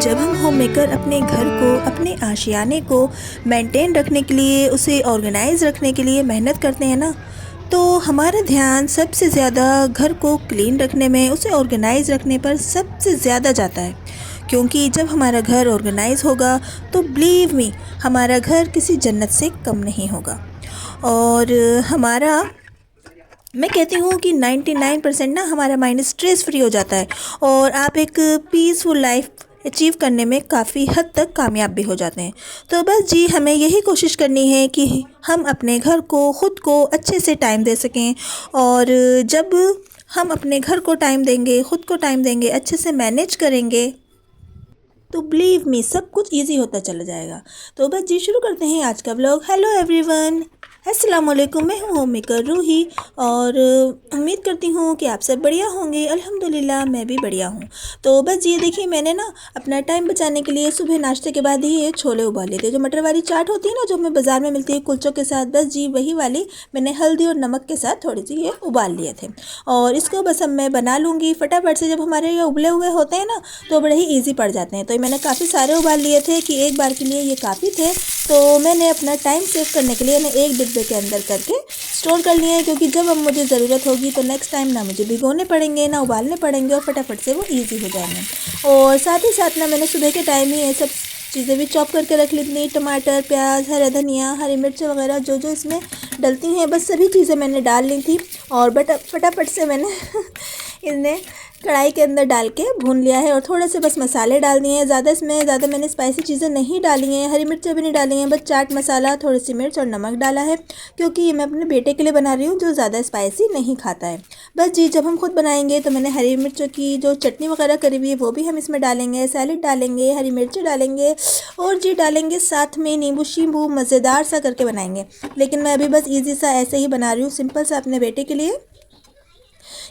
जब हम home maker अपने घर को, अपने आशियाने को मेंटेन रखने के लिए, उसे ऑर्गेनाइज़ रखने के लिए मेहनत करते हैं ना, तो हमारा ध्यान सबसे ज़्यादा घर को क्लीन रखने में, उसे ऑर्गेनाइज़ रखने पर सबसे ज़्यादा जाता है। क्योंकि जब हमारा घर ऑर्गेनाइज़ होगा तो बिलीव मी, हमारा घर किसी जन्नत से कम नहीं होगा। और हमारा मैं कहती हूँ कि 99% ना हमारा माइंड स्ट्रेस फ्री हो जाता है और आप एक पीसफुल लाइफ अचीव करने में काफ़ी हद तक कामयाब भी हो जाते हैं। तो बस जी, हमें यही कोशिश करनी है कि हम अपने घर को, ख़ुद को अच्छे से टाइम दे सकें। और जब हम अपने घर को टाइम देंगे, ख़ुद को टाइम देंगे, अच्छे से मैनेज करेंगे, तो बिलीव मी सब कुछ इजी होता चला जाएगा। तो बस जी, शुरू करते हैं आज का व्लॉग। हेलो एवरीवन, अस्सलाम वालेकुम। मैं हूँ होम मेकर रूही और उम्मीद करती हूँ कि आप सब बढ़िया होंगे। अल्हम्दुलिल्लाह मैं भी बढ़िया हूँ। तो बस ये देखिए, मैंने ना अपना टाइम बचाने के लिए सुबह नाश्ते के बाद ही ये छोले उबाल लिए थे। जो मटर वाली चाट होती है ना, जो हमें बाज़ार में मिलती है कुलचों के साथ, बस जी वही वाली मैंने हल्दी और नमक के साथ थोड़ी सी ये उबाल लिए थे। और इसको बस अब मैं बना लूँगी फटाफट से। जब हमारे ये उबले हुए होते हैं ना तो बड़े ही ईजी पड़ जाते हैं। तो मैंने काफ़ी सारे उबाल लिए थे कि एक बार के लिए ये काफ़ी थे। तो मैंने अपना टाइम सेव करने के लिए मैं एक डिब्बे के अंदर करके स्टोर कर लिए हैं, क्योंकि जब अब मुझे ज़रूरत होगी तो नेक्स्ट टाइम ना मुझे भिगोने पड़ेंगे, ना उबालने पड़ेंगे और फटाफट से वो ईजी हो जाएंगे। और साथ ही साथ ना मैंने सुबह के टाइम ही ये सब चीज़ें भी चॉप करके रख ली थी। टमाटर, प्याज, हरा धनिया, हरी मिर्च वगैरह जो जो इसमें डलती हैं, बस सभी चीज़ें मैंने डाल ली थी। और बट फटाफट से मैंने इन्हें कढ़ाई के अंदर डाल के भून लिया है और थोड़े से बस मसाले डाल दिए हैं। ज़्यादा मैंने स्पाइसी चीज़ें नहीं डाली हैं, हरी मिर्चें भी नहीं डाली हैं, बस चाट मसाला, थोड़ी सी मिर्च और नमक डाला है, क्योंकि ये मैं अपने बेटे के लिए बना रही हूँ जो ज़्यादा स्पाइसी नहीं खाता है। बस जी, जब हम खुद बनाएंगे तो मैंने हरी मिर्चों की जो चटनी वगैरह करी हुई है वो भी हम इसमें डालेंगे, सैलेड डालेंगे, हरी मिर्च डालेंगे और जी डालेंगे साथ में नींबू शींबू, मज़ेदार सा करके बनाएंगे। लेकिन मैं अभी बस ईजी सा ऐसे ही बना रही हूँ, सिंपल सा अपने बेटे के लिए।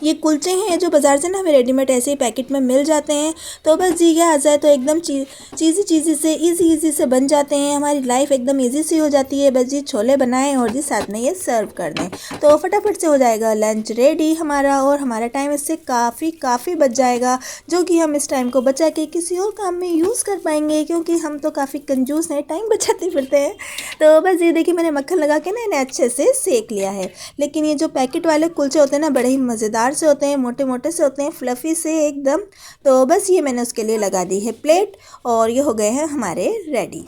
ये कुलचे हैं जो बाज़ार से ना हमें रेडीमेड ऐसे ही पैकेट में मिल जाते हैं। तो बस जी, ये आ जाए तो एकदम चीज़ी से इजी से बन जाते हैं, हमारी लाइफ एकदम इजी सी हो जाती है। बस जी, छोले बनाएं और जी साथ में ये सर्व कर दें तो फटाफट से हो जाएगा लंच रेडी हमारा। और हमारा टाइम इससे काफ़ी बच जाएगा, जो कि हम इस टाइम को बचा के किसी और काम में यूज़ कर पाएंगे, क्योंकि हम तो काफ़ी कंजूस हैं, टाइम बचाते फिरते हैं। तो बस ये देखिए, मैंने मक्खन लगा के ना इन्हें अच्छे से सेक लिया है। लेकिन ये जो पैकेट वाले कुलचे होते हैं ना, बड़े ही मज़ेदार से होते हैं, मोटे मोटे से होते हैं, फ्लफ़ी से एकदम। तो बस ये मैंने उसके लिए लगा दी है प्लेट और ये हो गए हैं हमारे रेडी।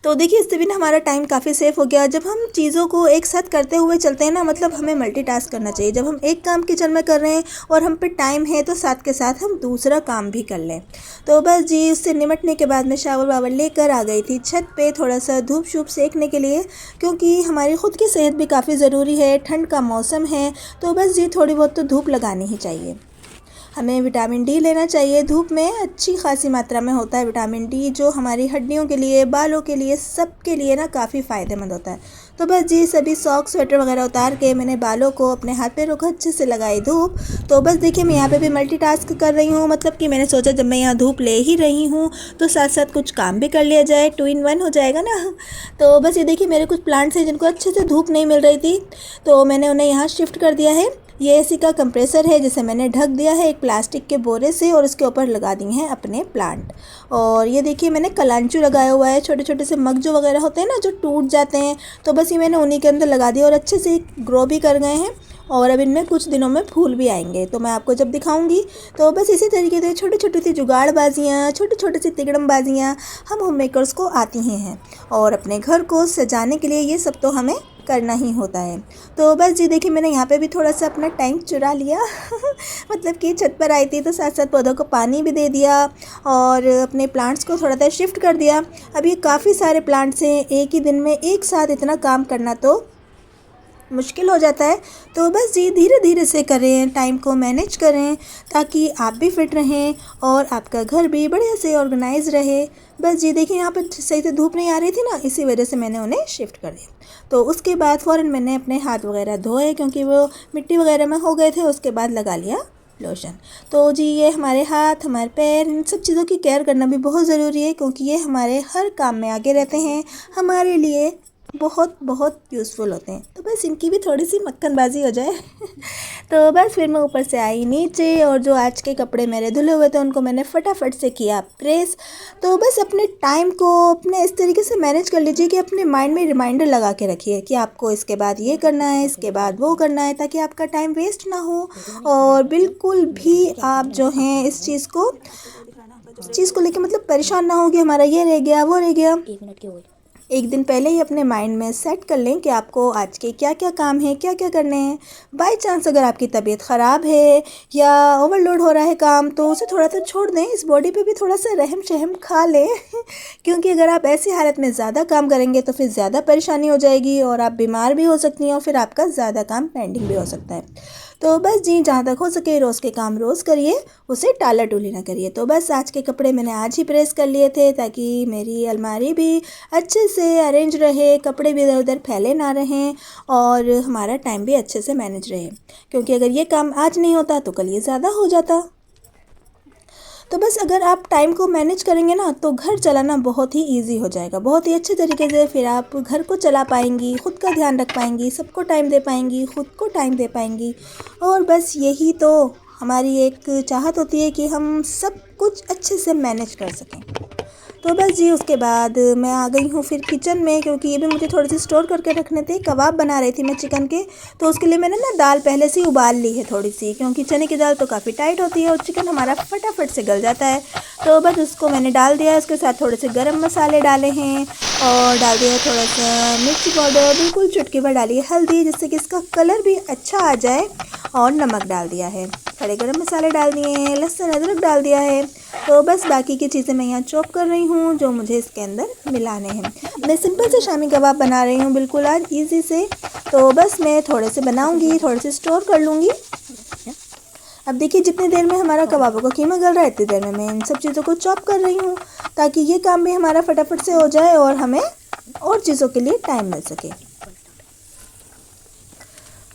तो देखिए, इससे भी ना हमारा टाइम काफ़ी सेफ हो गया। जब हम चीज़ों को एक साथ करते हुए चलते हैं ना, मतलब हमें मल्टीटास्क करना चाहिए। जब हम एक काम किचन में कर रहे हैं और हम पे टाइम है तो साथ के साथ हम दूसरा काम भी कर लें। तो बस जी, उससे निपटने के बाद मैं शावर वावर लेकर आ गई थी छत पे थोड़ा सा धूप शूप सेकने के लिए, क्योंकि हमारी ख़ुद की सेहत भी काफ़ी ज़रूरी है। ठंड का मौसम है तो बस जी, थोड़ी बहुत तो धूप लगानी ही चाहिए। हमें विटामिन डी लेना चाहिए। धूप में अच्छी खासी मात्रा में होता है विटामिन डी, जो हमारी हड्डियों के लिए, बालों के लिए, सब के लिए ना काफ़ी फ़ायदेमंद होता है। तो बस जी, सभी सॉक्स स्वेटर वगैरह उतार के मैंने बालों को, अपने हाथ पैरों को अच्छे से लगाई धूप। तो बस देखिए, मैं यहाँ पे भी मल्टीटास्क कर रही हूँ, मतलब कि मैंने सोचा जब मैं यहाँ धूप ले ही रही हूँ तो साथ साथ कुछ काम भी कर लिया जाए, 2 in 1 हो जाएगा ना। तो बस ये देखिए, मेरे कुछ प्लांट्स हैं जिनको अच्छे से धूप नहीं मिल रही थी, तो मैंने उन्हें यहाँ शिफ्ट कर दिया है। ये एसी का कंप्रेसर है जिसे मैंने ढक दिया है एक प्लास्टिक के बोरे से और उसके ऊपर लगा दी हैं अपने प्लांट। और ये देखिए, मैंने कलांचू लगाया हुआ है, छोटे छोटे से मग जो वगैरह होते हैं ना, जो टूट जाते हैं, तो बस ये मैंने उन्हीं के अंदर लगा दिया और अच्छे से ग्रो भी कर गए हैं। और अब इनमें कुछ दिनों में फूल भी आएंगे, तो मैं आपको जब दिखाऊंगी। तो बस इसी तरीके से छोटी छोटी सी जुगाड़बाजियाँ, छोटी छोटी सी तिकड़मबाजियाँ हम होम मेकर्स को आती ही हैं। और अपने घर को सजाने के लिए ये सब तो हमें करना ही होता है। तो बस जी देखिए, मैंने यहाँ पे भी थोड़ा सा अपना टाइम चुरा लिया मतलब कि छत पर आई थी तो साथ साथ पौधों को पानी भी दे दिया और अपने प्लांट्स को थोड़ा सा शिफ्ट कर दिया। अब ये काफ़ी सारे प्लांट्स हैं, एक ही दिन में एक साथ इतना काम करना तो मुश्किल हो जाता है। तो बस जी, धीरे धीरे से करें, टाइम को मैनेज करें, ताकि आप भी फिट रहें और आपका घर भी बढ़िया से ऑर्गेनाइज रहे। बस जी देखिए, यहाँ पर सही से धूप नहीं आ रही थी ना, इसी वजह से मैंने उन्हें शिफ्ट कर दिया। तो उसके बाद फ़ौरन मैंने अपने हाथ वगैरह धोए, क्योंकि वो मिट्टी वगैरह में हो गए थे। उसके बाद लगा लिया लोशन। तो जी, ये हमारे हाथ, हमारे पैर, इन सब चीज़ों की केयर करना भी बहुत ज़रूरी है, क्योंकि ये हमारे हर काम में आगे रहते हैं, हमारे लिए बहुत बहुत यूज़फुल होते हैं। तो बस इनकी भी थोड़ी सी मक्खनबाजी हो जाए तो बस फिर मैं ऊपर से आई नीचे और जो आज के कपड़े मेरे धुले हुए थे उनको मैंने फटाफट से किया प्रेस। तो बस अपने टाइम को अपने इस तरीके से मैनेज कर लीजिए कि अपने माइंड में रिमाइंडर लगा के रखिए कि आपको इसके बाद ये करना है, इसके बाद वो करना है, ताकि आपका टाइम वेस्ट ना हो और बिल्कुल भी आप जो हैं इस चीज़ को लेके मतलब परेशान ना हो कि हमारा ये रह गया वो रह गया। 1 मिनट के हुए एक दिन पहले ही अपने माइंड में सेट कर लें कि आपको आज के क्या क्या काम है, क्या क्या करने हैं। बाय चांस अगर आपकी तबीयत ख़राब है या ओवरलोड हो रहा है काम, तो उसे थोड़ा सा छोड़ दें, इस बॉडी पे भी थोड़ा सा रहम शहम खा लें क्योंकि अगर आप ऐसी हालत में ज़्यादा काम करेंगे तो फिर ज़्यादा परेशानी हो जाएगी और आप बीमार भी हो सकती हैं और फिर आपका ज़्यादा काम पेंडिंग भी हो सकता है। तो बस जी, जहाँ तक हो सके रोज़ के काम रोज़ करिए, उसे टाला टूली ना करिए। तो बस आज के कपड़े मैंने आज ही प्रेस कर लिए थे ताकि मेरी अलमारी भी अच्छे से अरेंज रहे, कपड़े भी इधर उधर फैले ना रहें और हमारा टाइम भी अच्छे से मैनेज रहे, क्योंकि अगर ये काम आज नहीं होता तो कल ये ज़्यादा हो जाता। तो बस अगर आप टाइम को मैनेज करेंगे ना तो घर चलाना बहुत ही इजी हो जाएगा, बहुत ही अच्छे तरीके से फिर आप घर को चला पाएंगी, खुद का ध्यान रख पाएंगी, सबको टाइम दे पाएंगी, खुद को टाइम दे पाएंगी। और बस यही तो हमारी एक चाहत होती है कि हम सब कुछ अच्छे से मैनेज कर सकें। तो बस जी, उसके बाद मैं आ गई हूँ फिर किचन में, क्योंकि ये भी मुझे थोड़े से स्टोर करके रखने थे। कबाब बना रही थी मैं चिकन के, तो उसके लिए मैंने ना दाल पहले से ही उबाल ली है थोड़ी सी, क्योंकि चने की दाल तो काफ़ी टाइट होती है और चिकन हमारा फटाफट से गल जाता है। तो बस उसको मैंने डाल दिया, उसके साथ थोड़े से गरम मसाले डाले हैं और डाल दिया थोड़ा सा मिर्ची पाउडर, बिल्कुल चुटकी भर डाली है हल्दी, जिससे कि इसका कलर भी अच्छा आ जाए, और नमक डाल दिया है, खड़े गरम मसाले डाल दिए हैं, लहसुन अदरक डाल दिया है। तो बस बाकी की चीज़ें मैं यहाँ चॉप कर रही हूँ जो मुझे इसके अंदर मिलाने हैं। मैं सिंपल से शामी कबाब बना रही हूँ बिल्कुल आज इजी से। तो बस मैं थोड़े से बनाऊँगी, थोड़े से स्टोर कर लूँगी। अब देखिए, जितनी देर में हमारा कबाबों का कीमा गल रहा है इतनी देर में मैं इन सब चीज़ों को चॉप कर रही हूँ, ताकि ये काम भी हमारा फटाफट से हो जाए और हमें और चीज़ों के लिए टाइम मिल सके।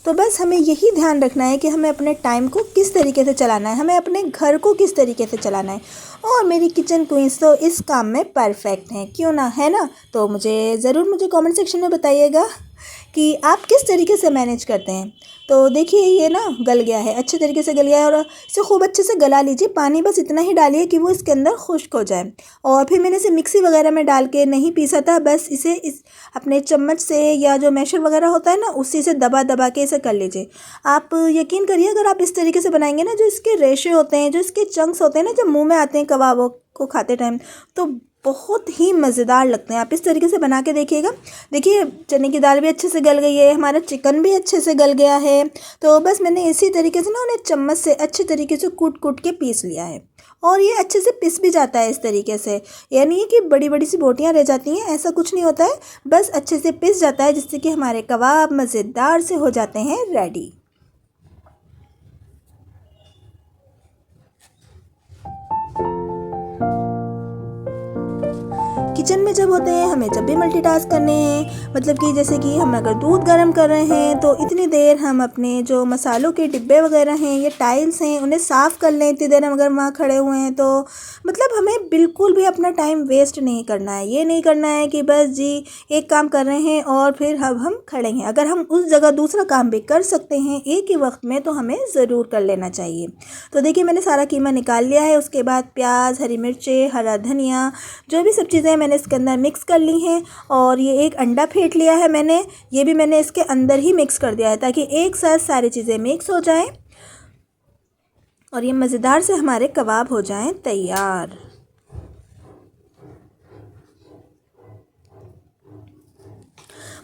तो बस हमें यही ध्यान रखना है कि हमें अपने टाइम को किस तरीके से चलाना है, हमें अपने घर को किस तरीके से चलाना है। और मेरी किचन क्वींस तो इस काम में परफेक्ट हैं, क्यों ना, है ना? तो मुझे कमेंट सेक्शन में बताइएगा कि आप किस तरीके से मैनेज करते हैं। तो देखिए, ये ना गल गया है, अच्छे तरीके से गल गया है और इसे खूब अच्छे से गला लीजिए। पानी बस इतना ही डालिए कि वो इसके अंदर खुश्क हो जाए। और फिर मैंने इसे मिक्सी वगैरह में डाल के नहीं पीसा था, बस इसे इस अपने चम्मच से या जो मैशर वगैरह होता है ना, उसी से दबा दबा के इसे कर लीजिए। आप यकीन करिए, अगर आप इस तरीके से बनाएंगे ना, जो इसके रेशे होते हैं, जो इसके चंक्स होते हैं ना, जब मुँह में आते हैं कबाबों को खाते टाइम, तो बहुत ही मज़ेदार लगते हैं। आप इस तरीके से बना के देखिएगा। देखिए, चने की दाल भी अच्छे से गल गई है, हमारा चिकन भी अच्छे से गल गया है। तो बस मैंने इसी तरीके से ना उन्हें चम्मच से अच्छे तरीके से कूट कूट के पीस लिया है और ये अच्छे से पिस भी जाता है इस तरीके से। यानी कि बड़ी बड़ी सी बोटियाँ रह जाती हैं, ऐसा कुछ नहीं होता है, बस अच्छे से पिस जाता है, जिससे कि हमारे कबाब मज़ेदार से हो जाते हैं रेडी। किचन में जब होते हैं हमें जब भी मल्टीटास्क करने हैं, मतलब कि जैसे कि हम अगर दूध गर्म कर रहे हैं तो इतनी देर हम अपने जो मसालों के डिब्बे वगैरह हैं या टाइल्स हैं उन्हें साफ़ कर लें, इतनी देर हम अगर वहाँ खड़े हुए हैं तो मतलब हमें बिल्कुल भी अपना टाइम वेस्ट नहीं करना है। ये नहीं करना है कि बस जी एक काम कर रहे हैं और फिर अब हम खड़े हैं। अगर हम उस जगह दूसरा काम भी कर सकते हैं एक ही वक्त में, तो हमें ज़रूर कर लेना चाहिए। तो देखिए, मैंने सारा कीमा निकाल लिया है। उसके बाद प्याज, हरी मिर्चें, हरा धनिया, जो भी सब चीज़ें मैंने इसके अंदर मिक्स कर ली हैं। और ये एक अंडा फेंट लिया है मैंने, ये भी मैंने इसके अंदर ही मिक्स कर दिया है ताकि एक साथ सारी चीज़ें मिक्स हो जाएं और ये मज़ेदार से हमारे कबाब हो जाएं तैयार।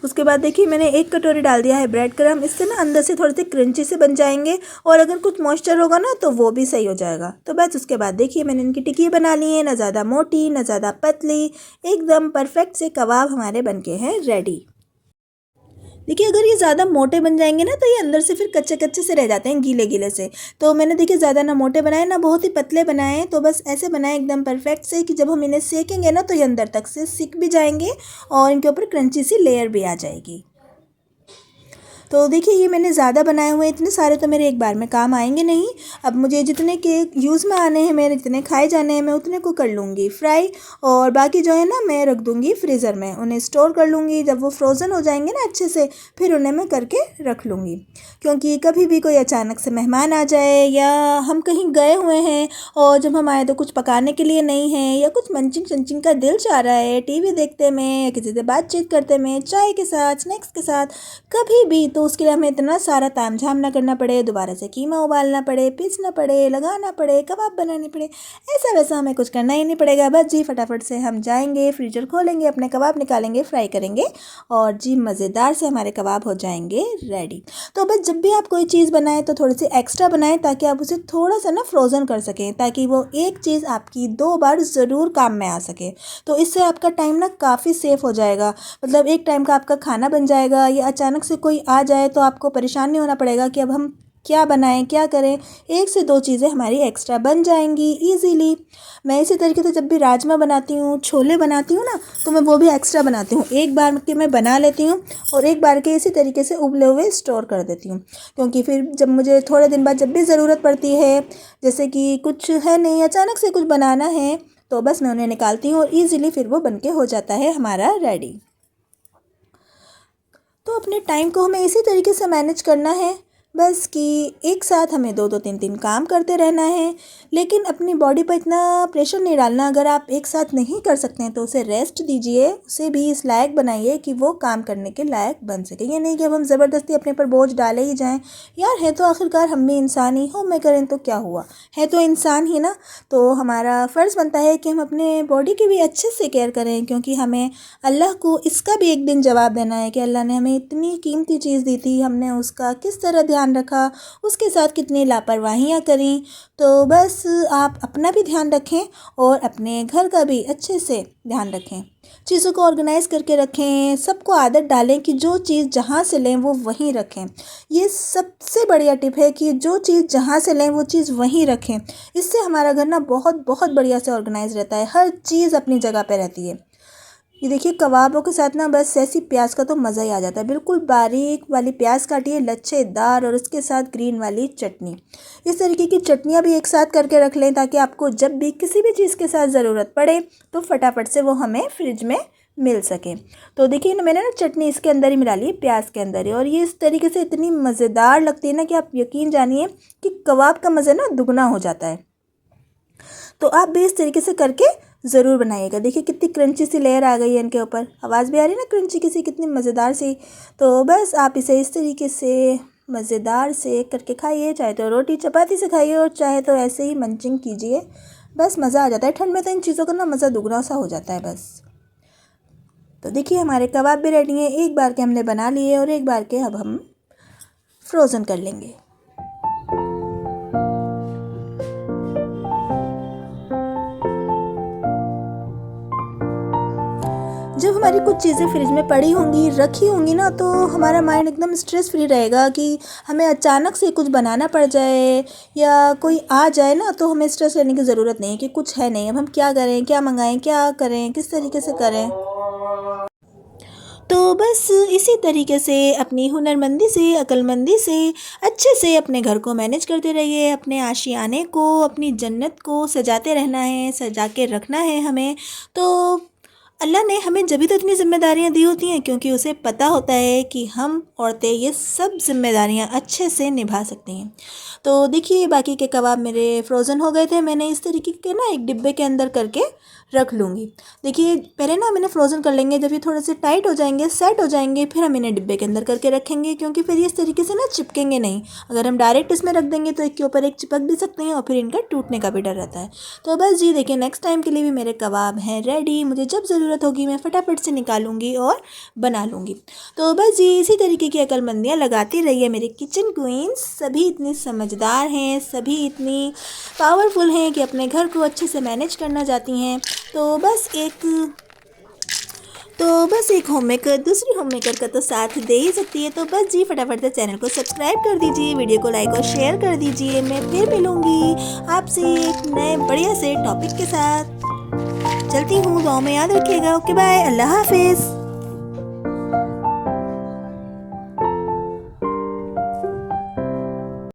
उसके बाद देखिए, मैंने एक कटोरी डाल दिया है ब्रेड क्रम्ब। इससे ना अंदर से थोड़े से क्रंची से बन जाएंगे और अगर कुछ मॉइस्चर होगा ना तो वो भी सही हो जाएगा। तो बस उसके बाद देखिए, मैंने इनकी टिक्की बना ली है, ना ज़्यादा मोटी ना ज़्यादा पतली, एकदम परफेक्ट से कबाब हमारे बनके हैं रेडी। देखिए, अगर ये ज़्यादा मोटे बन जाएंगे ना तो ये अंदर से फिर कच्चे कच्चे से रह जाते हैं, गीले गीले से। तो मैंने देखिए ज़्यादा ना मोटे बनाए ना बहुत ही पतले बनाए, तो बस ऐसे बनाए एकदम परफेक्ट से कि जब हम इन्हें सेकेंगे ना तो ये अंदर तक से सिक भी जाएंगे और इनके ऊपर क्रंची सी लेयर भी आ जाएगी। तो देखिए ये मैंने ज़्यादा बनाए हुए हैं, इतने सारे तो मेरे एक बार में काम आएंगे नहीं। अब मुझे जितने के यूज़ में आने हैं, मेरे जितने खाए जाने हैं, मैं उतने को कर लूँगी फ्राई, और बाकी जो है ना मैं रख दूँगी फ्रीज़र में, उन्हें स्टोर कर लूँगी। जब वो फ्रोज़न हो जाएंगे ना अच्छे से, फिर उन्हें मैं करके रख लूँगी। क्योंकि कभी भी कोई अचानक से मेहमान आ जाए, या हम कहीं गए हुए हैं और जब हम आए तो कुछ पकाने के लिए नहीं है, या कुछ मंचिंग संचिंग का दिल चाह रहा है टीवी देखते में, या किसी से बातचीत करते में, चाय के साथ, स्नैक्स के साथ, कभी भी, तो उसके लिए हमें इतना सारा तामझाम ना करना पड़े, दोबारा से कीमा उबालना पड़े, पीसना पड़े, लगाना पड़े, कबाब बनाने पड़े, ऐसा वैसा हमें कुछ करना ही नहीं पड़ेगा। बस जी फटाफट से हम जाएंगे, फ्रीजर खोलेंगे, अपने कबाब निकालेंगे, फ्राई करेंगे, और जी मज़ेदार से हमारे कबाब हो जाएंगे रेडी। तो बस जब भी आप कोई चीज़ बनाएं तो थोड़ी सी एक्स्ट्रा बनाएं, ताकि आप उसे थोड़ा सा ना फ्रोज़न कर सकें, ताकि वो एक चीज़ आपकी 2 बार ज़रूर काम में आ सके। तो इससे आपका टाइम ना काफ़ी सेफ हो जाएगा। मतलब एक टाइम का आपका खाना बन जाएगा, या अचानक से कोई आ जाए तो आपको परेशान नहीं होना पड़ेगा कि अब हम क्या बनाएं, क्या करें। 1 से 2 चीज़ें हमारी एक्स्ट्रा बन जाएंगी ईज़िली। मैं इसी तरीके से जब भी राजमा बनाती हूँ, छोले बनाती हूँ ना, तो मैं वो भी एक्स्ट्रा बनाती हूँ। एक बार के मैं बना लेती हूँ और एक बार के इसी तरीके से उबले हुए स्टोर कर देती हूँ। क्योंकि फिर जब मुझे थोड़े दिन बाद जब भी ज़रूरत पड़ती है, जैसे कि कुछ है नहीं, अचानक से कुछ बनाना है, तो बस मैं उन्हें निकालती हूँ और ईज़िली फिर वो बनके हो जाता है हमारा रेडी। तो अपने टाइम को हमें इसी तरीके से मैनेज करना है, बस कि एक साथ हमें 2-2 3-3 काम करते रहना है। लेकिन अपनी बॉडी पर इतना प्रेशर नहीं डालना। अगर आप एक साथ नहीं कर सकते हैं तो उसे रेस्ट दीजिए, उसे भी इस लायक बनाइए कि वो काम करने के लायक बन सके। ये नहीं कि अब हम ज़बरदस्ती अपने पर बोझ डाले ही जाएं। यार है तो आखिरकार हम भी इंसान ही, हो मैं करें तो क्या हुआ, है तो इंसान ही ना। तो हमारा फ़र्ज़ बनता है कि हम अपने बॉडी की भी अच्छे से केयर करें, क्योंकि हमें अल्लाह को इसका भी एक दिन जवाब देना है कि अल्लाह ने हमें इतनी कीमती चीज़ दी थी, हमने उसका किस तरह ध्यान रखा, उसके साथ कितनी लापरवाहियाँ करी। तो बस आप अपना भी ध्यान रखें और अपने घर का भी अच्छे से ध्यान रखें, चीज़ों को ऑर्गेनाइज़ करके रखें, सबको आदत डालें कि जो चीज़ जहाँ से लें वो वहीं रखें। ये सबसे बढ़िया टिप है कि जो चीज़ जहाँ से लें वो चीज़ वहीं रखें। इससे हमारा घर ना बहुत बहुत बढ़िया से ऑर्गेनाइज़ रहता है, हर चीज़ अपनी जगह पे रहती है। ये देखिए कबाबों के साथ ना बस ऐसी प्याज का तो मज़ा ही आ जाता है। बिल्कुल बारीक वाली प्याज काटिए, लच्छेदार, और उसके साथ ग्रीन वाली चटनी। इस तरीके की चटनियाँ भी एक साथ करके रख लें, ताकि आपको जब भी किसी भी चीज़ के साथ ज़रूरत पड़े तो फटाफट से वो हमें फ्रिज में मिल सके। तो देखिए ना, मैंने ना चटनी इसके अंदर ही मिला ली, प्याज के अंदर ही, और ये इस तरीके से इतनी मज़ेदार लगती है ना कि आप यकीन जानिए कि कबाब का मज़ा ना दुगना हो जाता है। तो आप भी इस तरीके से करके ज़रूर बनाइएगा। देखिए कितनी क्रंची सी लेयर आ गई है इनके ऊपर, आवाज़ भी आ रही है ना क्रंची की सी, कितनी मज़ेदार सी। तो बस आप इसे इस तरीके से मज़ेदार से करके खाइए, चाहे तो रोटी चपाती से खाइए और चाहे तो ऐसे ही मंचिंग कीजिए। बस मज़ा आ जाता है। ठंड में तो इन चीज़ों का ना मज़ा दुगना सा हो जाता है बस। तो देखिए हमारे कबाब भी रेडी हैं। एक बार के हमने बना लिए और एक बार के अब हम फ्रोज़न कर लेंगे। जब हमारी कुछ चीज़ें फ्रिज में पड़ी होंगी, रखी होंगी ना, तो हमारा माइंड एकदम स्ट्रेस फ्री रहेगा कि हमें अचानक से कुछ बनाना पड़ जाए या कोई आ जाए ना, तो हमें स्ट्रेस लेने की ज़रूरत नहीं है कि कुछ है नहीं, अब हम क्या करें, क्या मंगाएं, क्या करें, किस तरीके से करें। तो बस इसी तरीके से अपनी हुनरमंदी से, अक्लमंदी से अच्छे से अपने घर को मैनेज करते रहिए। अपने आशियाने को, अपनी जन्नत को सजाते रहना है, सजा के रखना है हमें। तो अल्लाह ने हमें जभी तो इतनी ज़िम्मेदारियाँ दी होती हैं क्योंकि उसे पता होता है कि हम औरतें ये सब ज़िम्मेदारियाँ अच्छे से निभा सकती हैं। तो देखिए बाकी के कबाब मेरे फ्रोज़न हो गए थे। मैंने इस तरीके के ना एक डिब्बे के अंदर करके रख लूँगी। देखिए पहले ना मैंने फ्रोज़न कर लेंगे, जब ये थोड़े से टाइट हो जाएंगे, सेट हो जाएंगे, फिर हम इन्हें डिब्बे के अंदर करके रखेंगे, क्योंकि फिर ये इस तरीके से ना चिपकेंगे नहीं। अगर हम डायरेक्ट इसमें रख देंगे तो एक के ऊपर एक चिपक भी सकते हैं और फिर इनका टूटने का भी डर रहता है। तो बस जी देखिए नेक्स्ट टाइम के लिए भी मेरे कबाब हैं रेडी। मुझे जब ज़रूरत होगी मैं फटाफट से निकालूंगी और बना लूँगी। तो बस जी इसी तरीके की अक्लमंदियाँ लगाती रहिए मेरे किचन क्वींस। सभी इतनी समझदार हैं, सभी इतनी पावरफुल हैं कि अपने घर को अच्छे से मैनेज करना चाहती हैं। तो बस एक होम मेकर दूसरी होम मेकर का तो साथ दे ही सकती है। तो बस जी फटाफट से चैनल को सब्सक्राइब कर दीजिए, वीडियो को लाइक और शेयर कर दीजिए। मैं फिर मिलूँगी आपसे एक नए बढ़िया से टॉपिक के साथ। चलती हूँ, दुआ में याद रखिएगा। ओके बाय, अल्लाह हाफिज़।